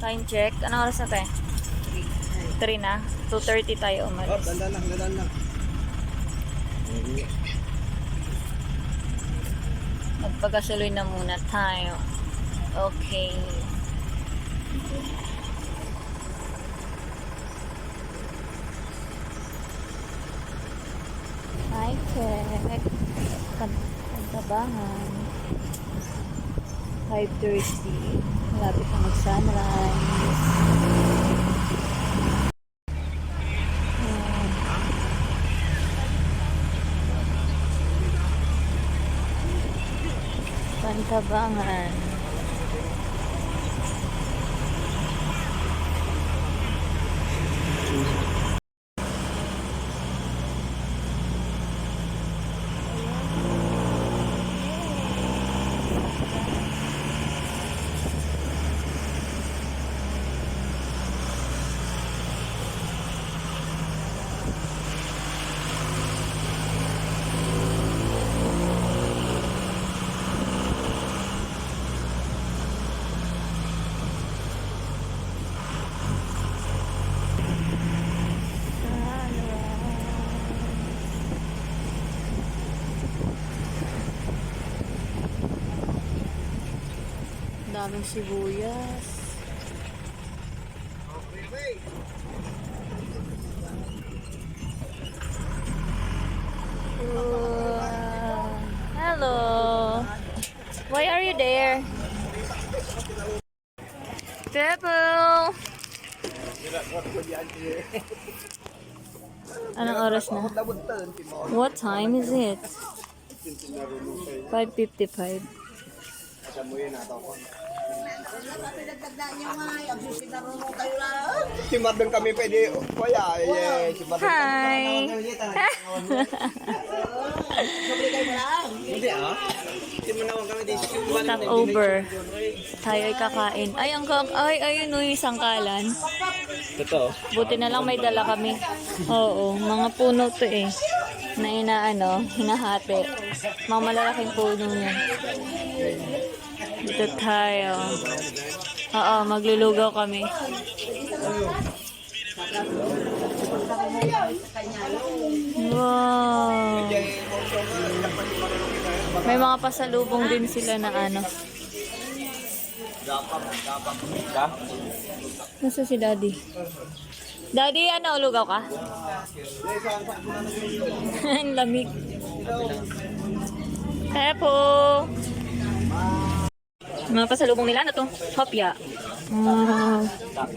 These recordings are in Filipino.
Time check. Anong oras na tayo? 3 na. 2:30 tayo umalis. Dandan lang. Magpagasuloy na muna tayo. Okay. Hi, check. Kantabangan. 5:30. Malapit na mag-sunrise. Kantabangan. Daming sibuyas. Hello. Why are you there? Pebble. Anong oras na? What time is it? 5:55. Si Marvin kami pwede. Kuya, si Marvin. Hi. Stop over. Tayo ay kakain. Ayun yung sangkalan. Totoo. Buti na lang may dala kami. Oo, mga puno to eh. Na hinahati. Mga malalaking puno yan. Dito tayo. Oo, maglulugaw kami. Wow. May mga pasalubong din sila na Nasa si Daddy? Daddy, lugaw ka? Ang lamig. Hepo. Mga pasalubong nila to? Hopya.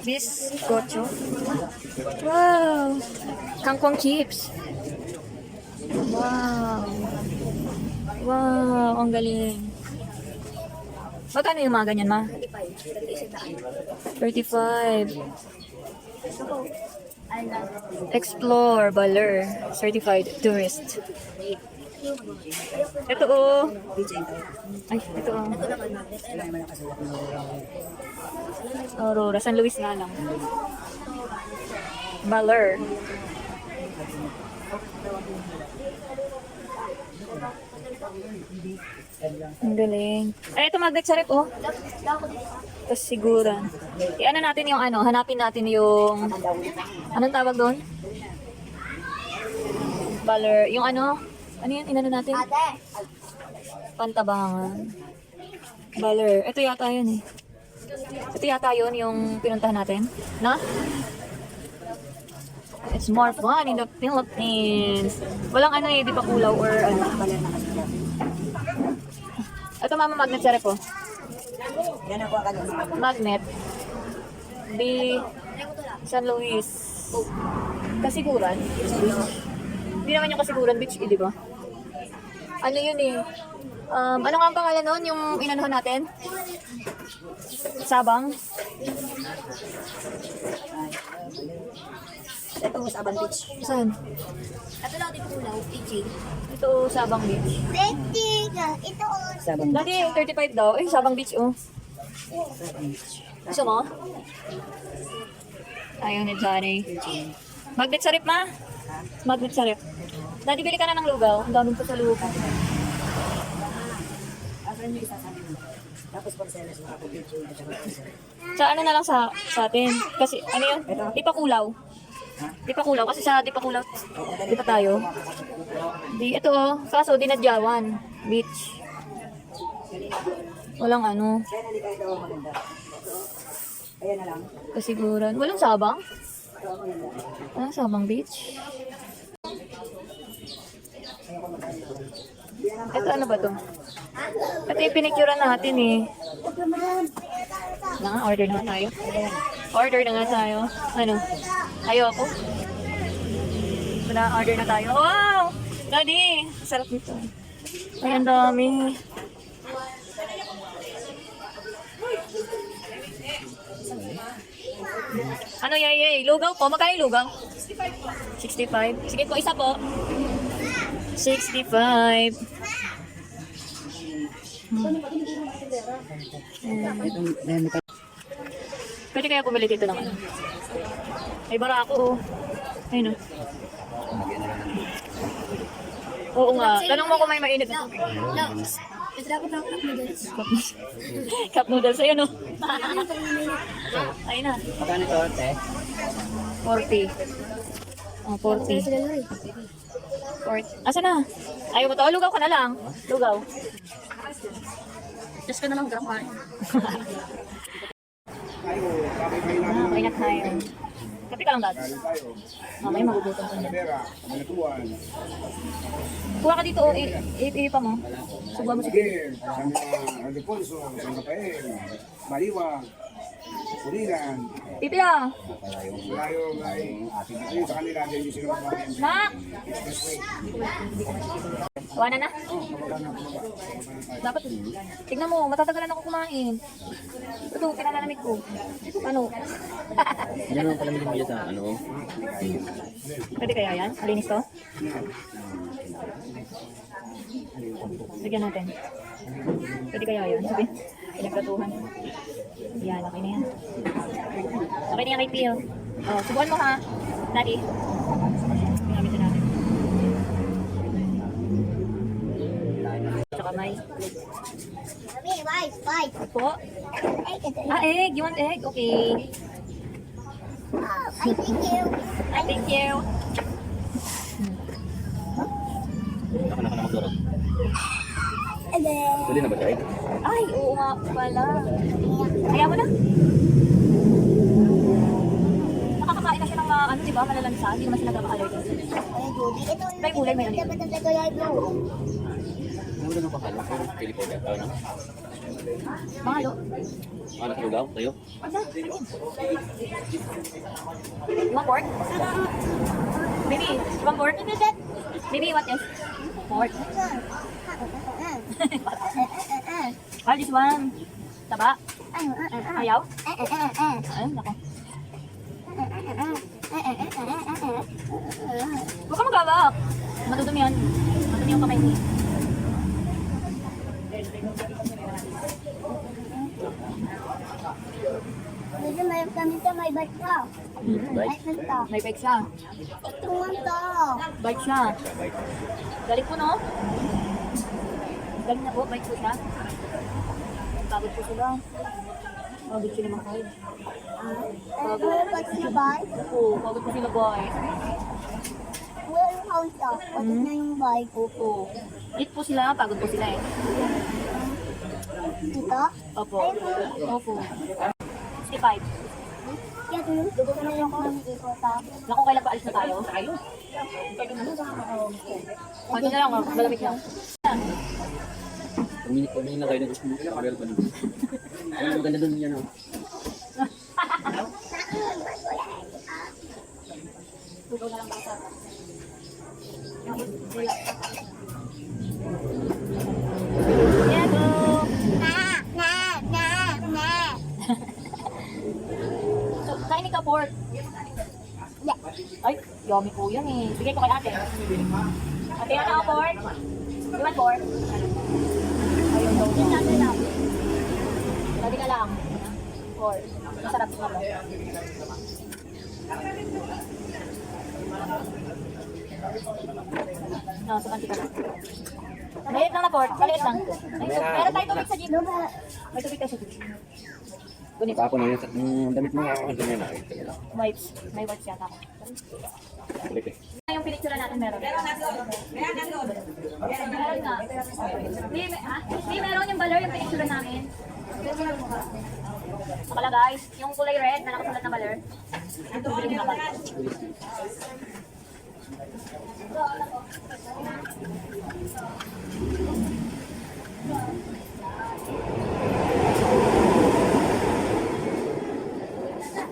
Bizcocho. Wow. Kangkong chips. Wow. Wow, ang galing. Magkano yung mga ganyan, ma? 35. Explore, Baler. Certified tourist. Ito Ay, ito Aurora, San Luis nga lang. Baler. Ang galing. Ay, ito magnet sa rep, Tapos sigura. Natin yung hanapin natin yung, anong tawag doon? Baler. Yung ano yan, natin? Pantabangan. Baler. Ito yata yun eh. Ito yata yun yung pinuntahan natin. Na? It's more fun in the Philippines. Walang di pa kulaw or baler na kasi. Ito mama, magnet sa rep, Magnet. Di San Luis. Kasiguran. Hindi naman yung Kasiguran Beach, di ba? Ano yun eh? Ano nga ang pangalan nun? Yung inanuhan natin? Sabang? Ito, Sabang Beach. Saan? Ito lang dito kulaw, PJ. Ito, Sabang Beach. Ito, Sabang Dati, 35 daw. Sabang Beach, Gusto mo? Ayaw ni Johnny. Magnet sa rip, ma? Magnet sa rip. Dati, bili ka na ng lugaw. Ang daming pa sa lugaw. Asan yung isa sabi mo? Tapos Porceles, nakapag-picture at saka Porceles. Sa ano na lang sa atin. Kasi, ano yun? Di pa kulaw. Di pa kulaw. Kasi sa di pa kulaw, di pa tayo. Di, ito oh. Kaso, dinadyawan. Beach. Walang ano. Kaya nalika ito ang maganda. Ayan na lang. Kasiguran. Walang sabang? Ito ang maganda. Walang sabang beach. Ito ano ba to? Ito yung pinicturean natin eh. Order na nga tayo. Order na nga tayo. Ano? Ayoko. Order na tayo. Wow! Daddy! Sarap nito. Ay, ang dami. Ano yay? Lugaw po? Magkano yung lugaw? 65. Sige po, isa po. 65. Pwede kaya bumili dito ng ano? Ay, bara ako oh. Ayun oh. Oo nga. Tanong mo kung may mainit na tubig. Ito ako ng cup noodles. Cup noodles. Ayun oh. Ayun na. Magkano ito, te? 40. Oh, 40. 40. Asa na? Ayaw mo to? Lugaw ka na lang. Lugaw. Just ka na lang grandma. Kain na tayo. Kape ka lang, Dad. Mamaya magugutom ka na. Kuha ka dito, ipa mo. Subuhan mo si Kid. Alfonso, San Rafael, Mariwa, Pulilan, Pipi ah! Layo, ay sa kanila, hindi sila mabagyan. Mak! Tawanan na? Dapat, tignan mo, matatagalan ako kumain. Ito, pinalalamig ko. Ano? Hindi naman pala mo sa ano? Pwede kaya yan? Malinis to? Bigyan natin. Pwede kaya yan? Sabi, pinagkatuhan. Yan, okay na yan. Okay na yan kay Pio. Oh, subuhan mo ha. Daddy. Gamitin natin. Tsaka may. Why? Po. Ah, egg. You want egg? Okay. I thank you. Ay, thank you. Ako na magdurog. And then, Pwede na ba siya? Ay, oo nga pala. Kaya mo na. Nakakakain na siya ng ano, di ba? Malalansa. Hindi naman siya nagkaka-allergy. May gulay, may ano. dapat ang tagayag mo. Ano ba nang pakalo? Pili po ka. Ano? Mahalo. Ano sa lugaw? Tayo? You want pork? Baby, you want pork? Baby, what is? Pork. Ah, this one. Taba. Ayaw? Ayun, nako. Huwag ka magawak. Matudumi yan. Matudumi yung kamay mo. Kasi may kami sa may bike ka. Bike? Ay, nasta. May bike siya. Ito nga to. Bike siya. Galing po, no? Galing na po, bike po siya. Pagod po sila. Pagod sila makahid. Ano yung bike na bike? Oo, pagod po sila, boy. Where yung house ka? Pagod na yung bike. Oo. Eat po sila, pagod po sila eh. Dito? Opo. Opo. 65. Kaya ito yung dugo na yung kami dito ta. Naku, kailan pa alis na tayo? Tayo. Pagod na lang, malamig lang. Pumili na kayo ng gusto mo. Meron pa din. Ano maganda doon yan? Tugaw na lang basa. Diego! So, kainin ka pork. Ay, yummy po yan eh. Bigay ko kay ate. Ate, ano ako pork? You want pork? Ayun daw niya. Dati lang. Dati ka lang. Pork. Masarap na mo. So, kanti ka na. Maliit lang na port, maliit lang. Meron tayo tubig sa jeep. May tubig tayo sa jeep. Gunit. Tapon na yung damit mo nga. Ano yun na? Wipes. May wipes yata ako. Balik eh. Yung pinicture natin meron. Meron nga. Di meron yung baler yung pinicture namin. Nakala guys, yung kulay red na nakasulat na baler. Ito, bilhin na ba?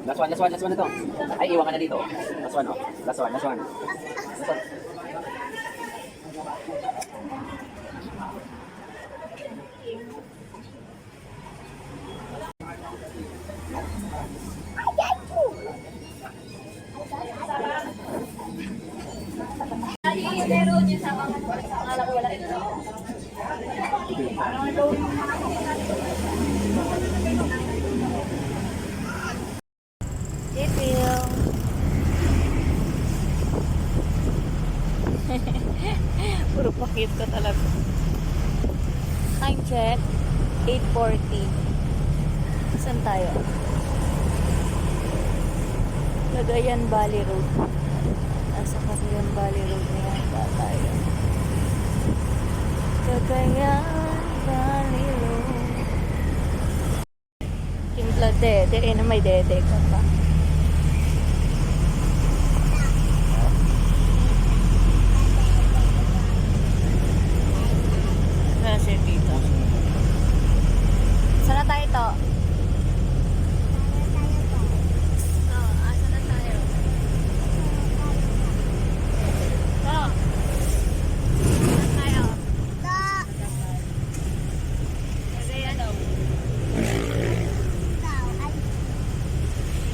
Last one na to. Ay, iwan ka na dito. Last one, oh. Last one. Last one. Meron yung sa mga ko wala ito. Refill. Puro pakit ko talaga. Time check. 8:40. Saan tayo? Cagayan Valley Road. Nasa Cagayan Valley Road na yata tayo. Cagayan Valley Road. Timpla dede. Eh, na may dede ka pa. Kasi dito. Saan na tayo to? Asa na tayo? Saan tayo? Cagayan o.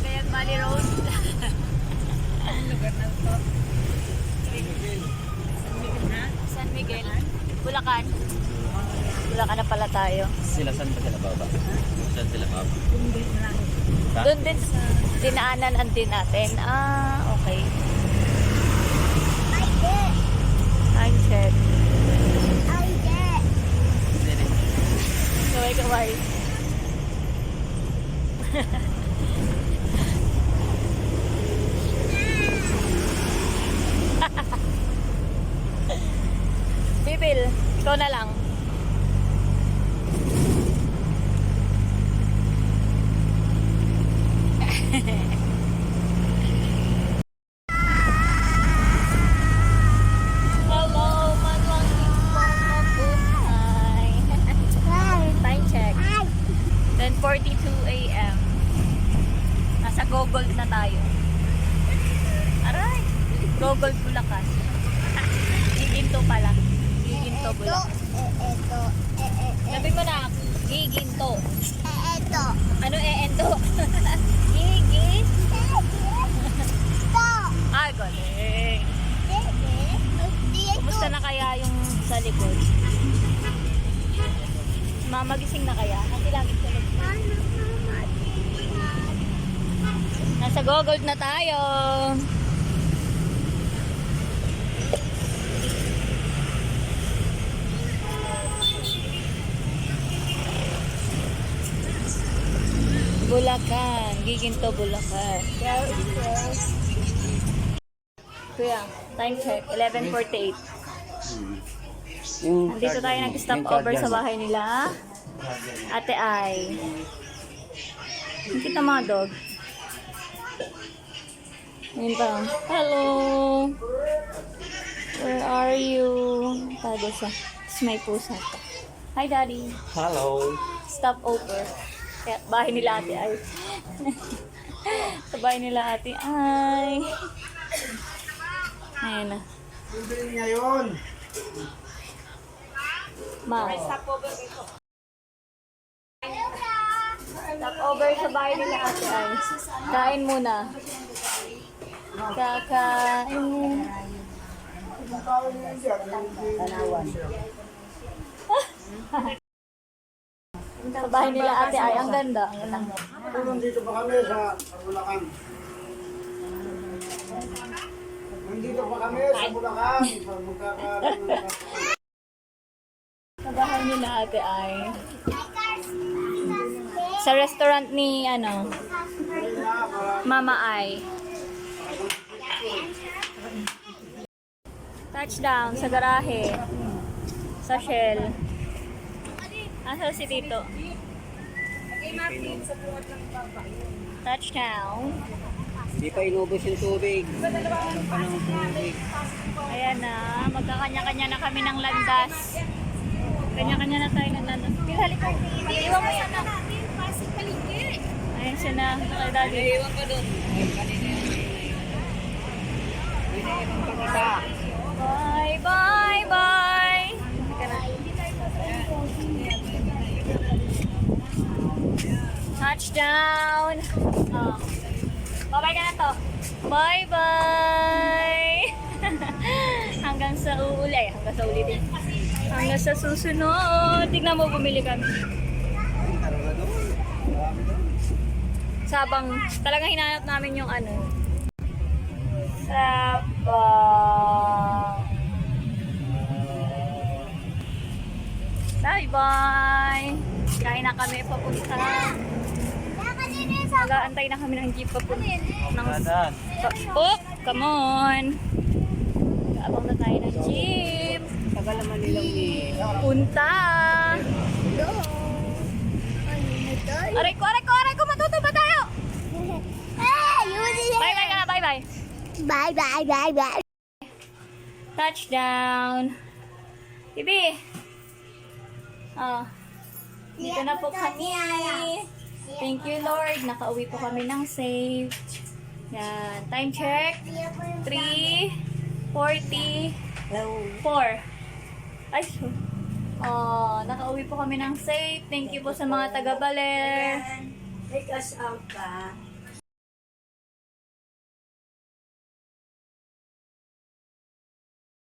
Cagayan Valley Road. Ang lugar na to. San Miguel. Bulacan. Bulacan na pala tayo. Sila saan ba sila baba? Saan sila baba? Doon din sa dinaanan din natin. Ah, okay. Time check. Kaway. Bibil, ikaw na lang. Hello, Manwang Mabuhay. Time check. 10:42 a.m. Nasa Gogol na tayo. Aray! Gogol Bulacan. Giginto pala. Giginto Bulacan. Sabi mo na, Giginto. Ano ento? Gigin? Ay, galing. Kumusta na kaya yung sa likod? Mamagising na kaya? Kasi lagi sa likod. Nasa Gogold na tayo. Bulacan. Giginto, Bulacan. Kuya, time check. 11:48. Nandito tayo nag-stop over sa bahay nila. Ate Ay. Kita mga dog. Ayun pa. Hello. Where are you? Tago siya. Tapos may pusa. Hi, Daddy. Hello. Stop over. Kaya bahay nila Ate Ay. Sa bahay nila Ate Ay. Ayan na. Bibili ngayon. Ma. Stop over sa bahay nila Ate Ay. Kain muna. Kakain. Sa bahay nila Ate Ay. Ang ganda. Nandito pa kami sa Bulacan. Nandito pa kami sa Bulacan. na ate ay sa restaurant ni Mama Ai. Touchdown sa garahe. Sa Shell. Asa si Tito? Touchdown. Hindi pa inubos yung tubig. Ayan na, magkakanya-kanya na kami ng landas. Kanya-kanya na tayo ng landas. Pilhali ko. Iwan mo yan na. Ayan siya na. Kay Daddy. Iwan pa doon. Bye, bye, bye. Touchdown. Oh. Bye-bye ka na to. Bye-bye. Hanggang sa uli. Hanggang sa uli din. Hanggang sa susunod. Tignan mo, bumili kami. Sabang, talagang hinanap namin yung Sabang. Bye-bye. Kain na kami papunta. Mag-aantay na kami ng jeep papunta. Oh, come on. Abang na tayo ng jeep. Tagal naman nilang Punta. Aray ko, matuto ba tayo? Bye-bye ka na, bye-bye. Bye, bye, bye, bye. Touchdown. Bibi. Oh. Dito na po kami. Thank you, Lord. Nakauwi po kami ng safe. Yan. Time check. 3:44. Ay, nakauwi po kami ng safe. Thank you po sa mga taga-Baler. Take us out ka.